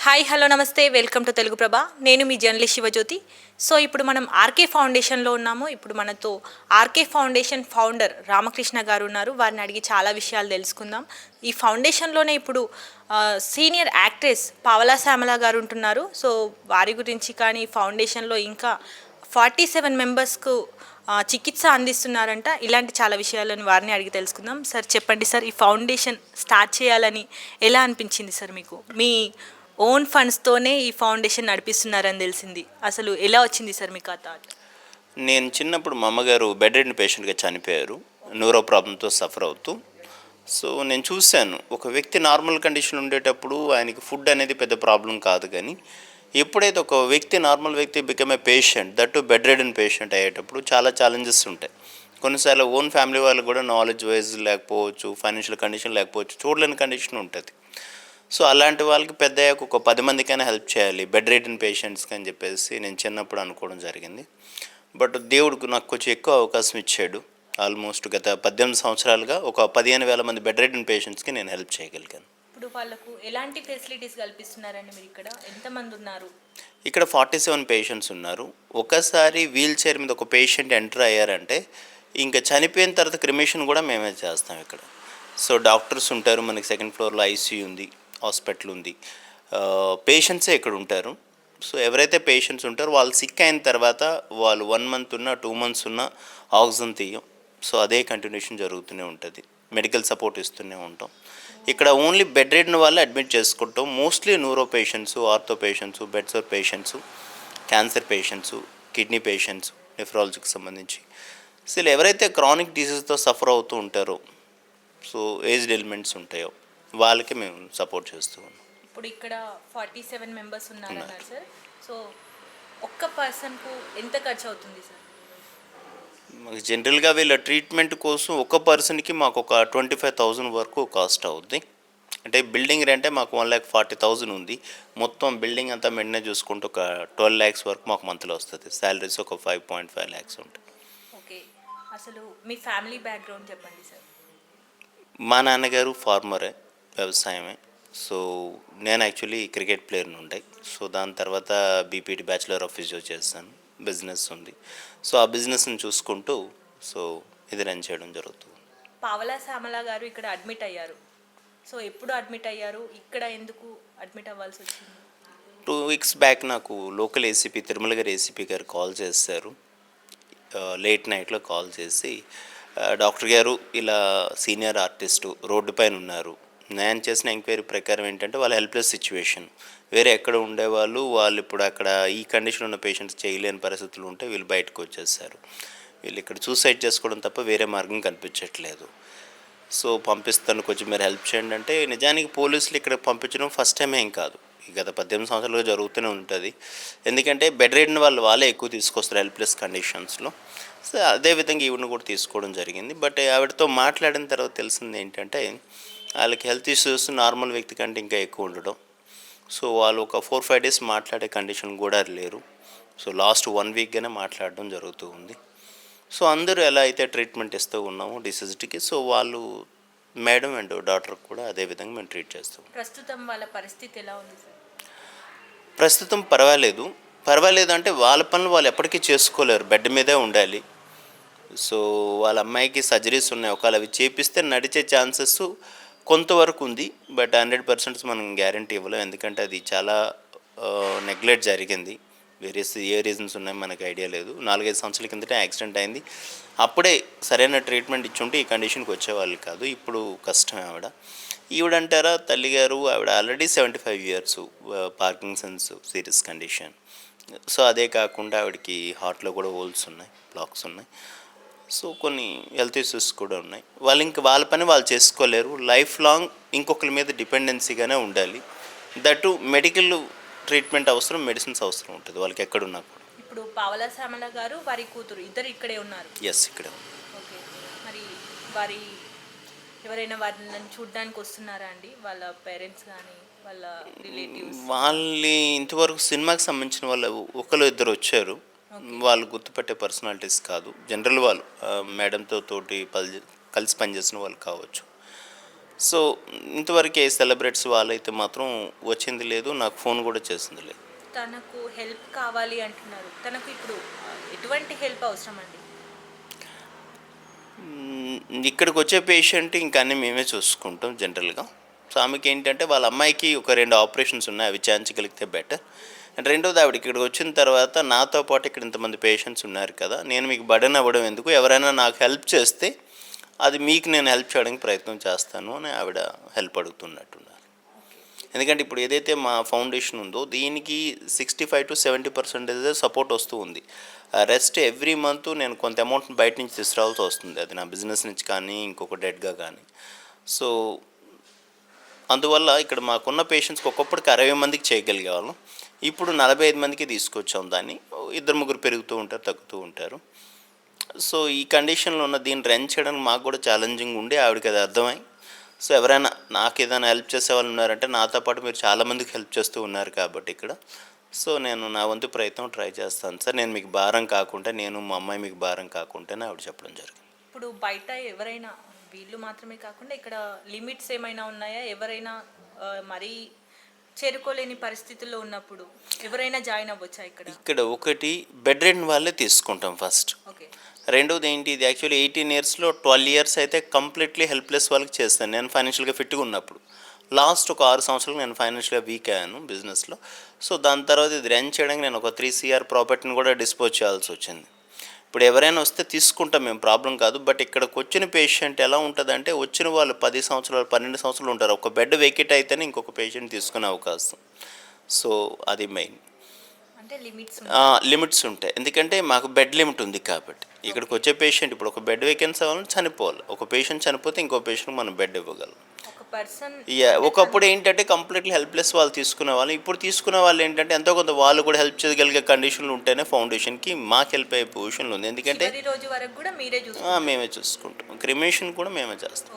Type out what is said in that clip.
Hi hello నమస్తే welcome to Telugu ప్రభ. నేను మీ journalist Shivajyothi. So ఇప్పుడు మనం ఆర్కే ఫౌండేషన్లో ఉన్నాము. ఇప్పుడు మనతో ఆర్కే ఫౌండేషన్ ఫౌండర్ రామకృష్ణ గారు ఉన్నారు. వారిని అడిగి చాలా విషయాలు తెలుసుకుందాం. ఈ ఫౌండేషన్లోనే ఇప్పుడు సీనియర్ యాక్ట్రెస్ పావలా శ్యామల గారు ఉంటున్నారు. సో వారి గురించి కానీ ఫౌండేషన్లో ఇంకా 47 మెంబర్స్కు చికిత్స అందిస్తున్నారంట. ఇలాంటి చాలా విషయాలను వారిని అడిగి తెలుసుకుందాం. సార్ చెప్పండి సార్, ఈ ఫౌండేషన్ స్టార్ట్ చేయాలని ఎలా అనిపించింది సార్ మీకు? మీ ఓన్ ఫండ్స్తోనే ఈ ఫౌండేషన్ నడిపిస్తున్నారని తెలిసింది. అసలు ఎలా వచ్చింది సార్ మీకు ఆ థాట్? నేను చిన్నప్పుడు మా అమ్మగారు బెడ్ రెడ్ పేషెంట్గా చనిపోయారు, న్యూరో ప్రాబ్లంతో సఫర్ అవుతూ. సో నేను చూశాను, ఒక వ్యక్తి నార్మల్ కండిషన్ ఉండేటప్పుడు ఆయనకి ఫుడ్ అనేది పెద్ద ప్రాబ్లం కాదు, కానీ ఎప్పుడైతే ఒక వ్యక్తి నార్మల్ వ్యక్తి become a patient, that bed red patient అయ్యేటప్పుడు చాలా ఛాలెంజెస్ ఉంటాయి. కొన్నిసార్లు ఓన్ ఫ్యామిలీ వాళ్ళు కూడా నాలెడ్జ్ వైజ్ లేకపోవచ్చు, ఫైనాన్షియల్ కండిషన్ లేకపోవచ్చు, చూడలేని కండిషన్ ఉంటుంది. సో అలాంటి వాళ్ళకి పెద్దయ్యాక ఒక 10 మందికైనా హెల్ప్ చేయాలి బెడ్ రిడెన్ పేషెంట్స్కి అని చెప్పేసి నేను చిన్నప్పుడు అనుకోవడం జరిగింది. బట్ దేవుడికి నాకు కొంచెం ఎక్కువ అవకాశం ఇచ్చాడు. ఆల్మోస్ట్ గత 18 సంవత్సరాలుగా ఒక 15,000 మంది బెడ్ రిడెన్ పేషెంట్స్కి నేను హెల్ప్ చేయగలిగాను. ఇప్పుడు వాళ్ళకు ఎలాంటి ఫెసిలిటీస్ కల్పిస్తున్నారండి మీరు? ఇక్కడ ఎంతమంది ఉన్నారు? ఇక్కడ 47 పేషెంట్స్ ఉన్నారు. ఒకసారి వీల్ చైర్ మీద ఒక పేషెంట్ ఎంటర్ అయ్యారంటే ఇంకా చనిపోయిన తర్వాత క్రిమేషన్ కూడా మేమే చేస్తాం ఇక్కడ. సో డాక్టర్స్ ఉంటారు, మనకి సెకండ్ ఫ్లోర్లో ఐసీయూ ఉంది, హాస్పిటల్ ఉంది, పేషెంట్సే ఇక్కడ ఉంటారు. సో ఎవరైతే పేషెంట్స్ ఉంటారో వాళ్ళు సిక్ అయిన తర్వాత వాళ్ళు 1 మంత్ ఉన్నా 2 మంత్స్ ఉన్నా ఆక్సిజన్ తీయం. సో అదే కంటిన్యూషన్ జరుగుతూనే ఉంటుంది. మెడికల్ సపోర్ట్ ఇస్తూనే ఉంటాం. ఇక్కడ ఓన్లీ బెడ్ రెడ్ని వాళ్ళు అడ్మిట్ చేసుకుంటాం. Mostly neuro patients, ortho patients, bedsore patients, cancer patients, kidney patients, నెఫ్రాలజీకి సంబంధించి. అసలు ఎవరైతే క్రానిక్ డిసీజ్తో సఫర్ అవుతూ ఉంటారో, సో ఏజ్డ్ ఎలిమెంట్స్ ఉంటాయో వాళ్ళకి మేము సపోర్ట్ చేస్తూ ఉన్నాం. ఇప్పుడు ఇక్కడ 47 మెంబర్స్ ఉన్నారన్నారు సార్. సో ఒక్క పర్సన్కు ఎంత ఖర్చు అవుతుంది సార్? మాకు జనరల్గా వీళ్ళ ట్రీట్మెంట్ కోసం ఒక పర్సన్కి మాకు ఒక 25,000 వరకు కాస్ట్ అవుద్ది. అంటే బిల్డింగ్ రెంటే మాకు 1,40,000 ఉంది. మొత్తం బిల్డింగ్ అంతా మెయింటైన్ చూసుకుంటూ ఒక 12 lakhs వరకు మాకు మంత్లో వస్తుంది. శాలరీస్ ఒక 5.5 lakhs ఉంటాయి. ఓకే, అసలు మీ ఫ్యామిలీ బ్యాక్గ్రౌండ్ చెప్పండి సార్. మా నాన్నగారు ఫార్మరే, వ్యవసాయమే. సో నేను యాక్చువల్లీ క్రికెట్ ప్లేయర్ని ఉండే. సో దాని తర్వాత బీపీటీ బ్యాచిలర్ ఆఫ్ ఫిజియో చేస్తాను, బిజినెస్ ఉంది. సో ఆ బిజినెస్ని చూసుకుంటూ సో ఇది రన్ చేయడం జరుగుతుంది. పావలా శ్యామల గారు ఇక్కడ అడ్మిట్ అయ్యారు. సో ఎప్పుడు అడ్మిట్ అయ్యారు? ఇక్కడ ఎందుకు అడ్మిట్ అవ్వాల్సి వచ్చింది? 2 weeks బ్యాక్ నాకు లోకల్ ఏసీపీ తిరుమల గారు ఏసీపీ గారు కాల్ చేశారు. లేట్ నైట్లో కాల్ చేసి, డాక్టర్ గారు ఇలా సీనియర్ ఆర్టిస్టు రోడ్డు పైన ఉన్నారు. నేను చేసిన ఎంక్వైరీ ప్రకారం ఏంటంటే వాళ్ళ హెల్ప్లెస్ సిచ్యువేషన్, వేరే ఎక్కడ ఉండేవాళ్ళు, వాళ్ళు ఇప్పుడు అక్కడ ఈ కండిషన్ ఉన్న పేషెంట్స్ చేయలేని పరిస్థితులు ఉంటే వీళ్ళు బయటకు వచ్చేసారు. వీళ్ళు ఇక్కడ సూసైడ్ చేసుకోవడం తప్ప వేరే మార్గం కనిపించట్లేదు. సో పంపిస్తాను, కొంచెం మీరు హెల్ప్ చేయండి అంటే, నిజానికి పోలీసులు ఇక్కడ పంపించడం ఫస్ట్ టైం ఏం కాదు, గత 18 సంవత్సరాలుగా జరుగుతూనే ఉంటుంది. ఎందుకంటే బెడ్ రిడెన్ వాళ్ళే ఎక్కువ తీసుకొస్తారు హెల్ప్లెస్ కండిషన్స్లో. సో అదేవిధంగా ఈవిడని కూడా తీసుకోవడం జరిగింది. బట్ ఆవిడతో మాట్లాడిన తర్వాత తెలిసింది ఏంటంటే వాళ్ళకి హెల్త్ ఇష్యూస్ నార్మల్ వ్యక్తి కంటే ఇంకా ఎక్కువ ఉండడం. సో వాళ్ళు ఒక 4-5 days మాట్లాడే కండిషన్ కూడా లేరు. సో లాస్ట్ 1 weekగానే మాట్లాడడం జరుగుతూ ఉంది. సో అందరూ ఎలా అయితే ట్రీట్మెంట్ ఇస్తూ ఉన్నామో డిసీజ్కి, సో వాళ్ళు మేడం అండ్ డాక్టర్ కూడా అదే విధంగా మేము ట్రీట్ చేస్తాం. ప్రస్తుతం వాళ్ళ పరిస్థితి ఎలా ఉంది సార్? ప్రస్తుతం పర్వాలేదు అంటే వాళ్ళ పనులు వాళ్ళు ఎప్పటికీ చేసుకోలేరు, బెడ్ మీదే ఉండాలి. సో వాళ్ళ అమ్మాయికి సర్జరీస్ ఉన్నాయి, ఒకవేళ అవి చేపిస్తే నడిచే ఛాన్సెస్ కొంతవరకు ఉంది. బట్ 100% మనం గ్యారంటీ ఇవ్వలేం, ఎందుకంటే అది చాలా నెగ్లెక్ట్ జరిగింది. ఏ రీజన్స్ ఉన్నాయో మనకు ఐడియా లేదు. 4-5 సంవత్సరాల కిందటే యాక్సిడెంట్ అయింది. అప్పుడే సరైన ట్రీట్మెంట్ ఇచ్చుంటే ఈ కండిషన్కి వచ్చేవాళ్ళు కాదు. ఇప్పుడు కష్టమే. ఈవిడంటారా తల్లిగారు, ఆవిడ already 75 years, Parkinson's serious condition. So అదే కాకుండా ఆవిడకి హార్ట్లో కూడా హోల్స్ ఉన్నాయి, బ్లాక్స్ ఉన్నాయి. సో కొన్ని హెల్త్ ఇష్యూస్ కూడా ఉన్నాయి. వాళ్ళ పని వాళ్ళు చేసుకోలేరు. లైఫ్ లాంగ్ ఇంకొకరి మీద డిపెండెన్సీగానే ఉండాలి. దట్టు మెడికల్ ట్రీట్మెంట్ అవసరం, మెడిసిన్స్ అవసరం ఉంటుంది వాళ్ళకి ఎక్కడున్నా కూడా. ఇప్పుడు పావలా శ్యామల గారు వారి కూతురు ఇద్దరు ఇక్కడే ఉన్నారు. ఎస్, ఇక్కడే. ఓకే, మరి వారి ఎవరైనా వారిని చూడడానికి వస్తున్నారా అండి? వాళ్ళ పేరెంట్స్ కానీ వాళ్ళ రిలేటివ్స్? వాళ్ళు ఇంతవరకు సినిమాకి సంబంధించిన వాళ్ళు ఒకరు ఇద్దరు వచ్చారు. వాళ్ళు గుర్తుపట్టే పర్సనాలిటీస్ కాదు, జనరల్ వాళ్ళు మేడంతో కలిసి పనిచేసిన వాళ్ళు కావచ్చు. సో ఇంతవరకే సెలబ్రిటీస్ వాళ్ళైతే మాత్రం వచ్చింది లేదు, నాకు ఫోన్ కూడా చేసింది లేదు. తనకు హెల్ప్ కావాలి అంటున్నారు. తనకు ఇప్పుడు ఎటువంటి హెల్ప్ అవసరం అండి? ఇక్కడికి వచ్చే పేషెంట్ ఇంకా అన్నీ మేమే చూసుకుంటాం జనరల్గా. సో ఆమెకి ఏంటంటే వాళ్ళ అమ్మాయికి ఒక 2 ఆపరేషన్స్ ఉన్నాయి, అవి చేయించగలిగితే బెటర్. అండ్ రెండోది ఆవిడ ఇక్కడికి వచ్చిన తర్వాత నాతో పాటు ఇక్కడ ఇంతమంది పేషెంట్స్ ఉన్నారు కదా, నేను మీకు బర్డెన్ అవ్వడం ఎందుకు, ఎవరైనా నాకు హెల్ప్ చేస్తే అది మీకు నేను హెల్ప్ చేయడానికి ప్రయత్నం చేస్తాను అని ఆవిడ హెల్ప్ అడుగుతున్నట్టున్నారు. ఎందుకంటే ఇప్పుడు ఏదైతే మా ఫౌండేషన్ ఉందో దీనికి 65-70% సపోర్ట్ వస్తూ ఉంది. రెస్ట్ ఎవ్రీ మంత్ నేను కొంత అమౌంట్ బయట నుంచి తీసుకురావాల్సి వస్తుంది, అది నా బిజినెస్ నుంచి కానీ ఇంకొక డెడ్గా కానీ. సో అందువల్ల ఇక్కడ మాకున్న పేషెంట్స్కి ఒక్కొక్కటికి 60 మందికి చేయగలిగేవాళ్ళం, ఇప్పుడు 45 మందికి తీసుకొచ్చాం. దాన్ని 2-3 పెరుగుతూ ఉంటారు, తగ్గుతూ ఉంటారు. సో ఈ కండిషన్లో ఉన్న దీన్ని రన్ చేయడానికి మాకు కూడా ఛాలెంజింగ్ ఉండి ఆవిడకి అది అర్థమై, సో ఎవరైనా నాకు ఏదైనా హెల్ప్ చేసే వాళ్ళు ఉన్నారంటే నాతో పాటు మీరు చాలామందికి హెల్ప్ చేస్తూ ఉన్నారు కాబట్టి ఇక్కడ, సో నేను నా వంతు ప్రయత్నం ట్రై చేస్తాను సార్, నేను మీకు భారం కాకుండా, నేను మా అమ్మాయి మీకు భారం కాకుండానే ఆవిడ చెప్పడం జరిగింది. ఇప్పుడు బయట ఎవరైనా, వీళ్ళు మాత్రమే కాకుండా ఇక్కడ లిమిట్స్ ఏమైనా ఉన్నాయా? ఎవరైనా మరీ చేరుకోలేని పరిస్థితుల్లో ఉన్నప్పుడు ఎవరైనా జాయిన్ అవ్వచ్చా ఇక్కడ? ఇక్కడ ఒకటి బెడ్ రెడ్ వాళ్ళే తీసుకుంటాం ఫస్ట్. ఓకే. రెండోది ఏంటి, ఇది యాక్చువల్లీ 18 ఇయర్స్లో 12 ఇయర్స్ అయితే కంప్లీట్లీ హెల్ప్లెస్ వాళ్ళకి చేస్తాను నేను ఫైనాన్షియల్గా ఫిట్గా ఉన్నప్పుడు. లాస్ట్ ఒక 6 సంవత్సరాలు నేను ఫైనాన్షియల్గా వీక్ అయ్యాను బిజినెస్లో. సో దాని తర్వాత ఇది రన్ చేయడానికి నేను ఒక 3 CR ప్రాపర్టీని కూడా డిస్పోజ్ చేయాల్సి వచ్చింది. ఇప్పుడు ఎవరైనా వస్తే తీసుకుంటాం మేము, ప్రాబ్లం కాదు. బట్ ఇక్కడికి వచ్చిన పేషెంట్ ఎలా ఉంటుందంటే, వచ్చిన వాళ్ళు 10 సంవత్సరాలు 12 సంవత్సరాలు ఉంటారు, ఒక బెడ్ వెకేట్ అయితేనే ఇంకొక పేషెంట్ తీసుకునే అవకాశం. సో అది మెయిన్. అంటే లిమిట్స్ ఉంటాయి, ఎందుకంటే మాకు బెడ్ లిమిట్ ఉంది కాబట్టి. ఇక్కడికి వచ్చే పేషెంట్ ఇప్పుడు ఒక బెడ్ వేకెన్సీ అవ్వాలని చనిపోవాలి, ఒక పేషెంట్ చనిపోతే ఇంకో పేషెంట్ మనం బెడ్ ఇవ్వగలం. ఒకప్పుడు ఏంటంటే కంప్లీట్లీ హెల్ప్లెస్ వాళ్ళు తీసుకునే వాళ్ళు, ఇప్పుడు తీసుకునే వాళ్ళు ఏంటంటే ఎంతో కొంత వాళ్ళు కూడా హెల్ప్ చేయగలిగే కండిషన్లు ఉంటేనే ఫౌండేషన్కి మాకు హెల్ప్ అయ్యే పొజిషన్లు ఉంది. ఎందుకంటే రోజు వరకు కూడా మేమే చూసుకుంటాం, క్రిమేషన్ కూడా మేమే చేస్తాం.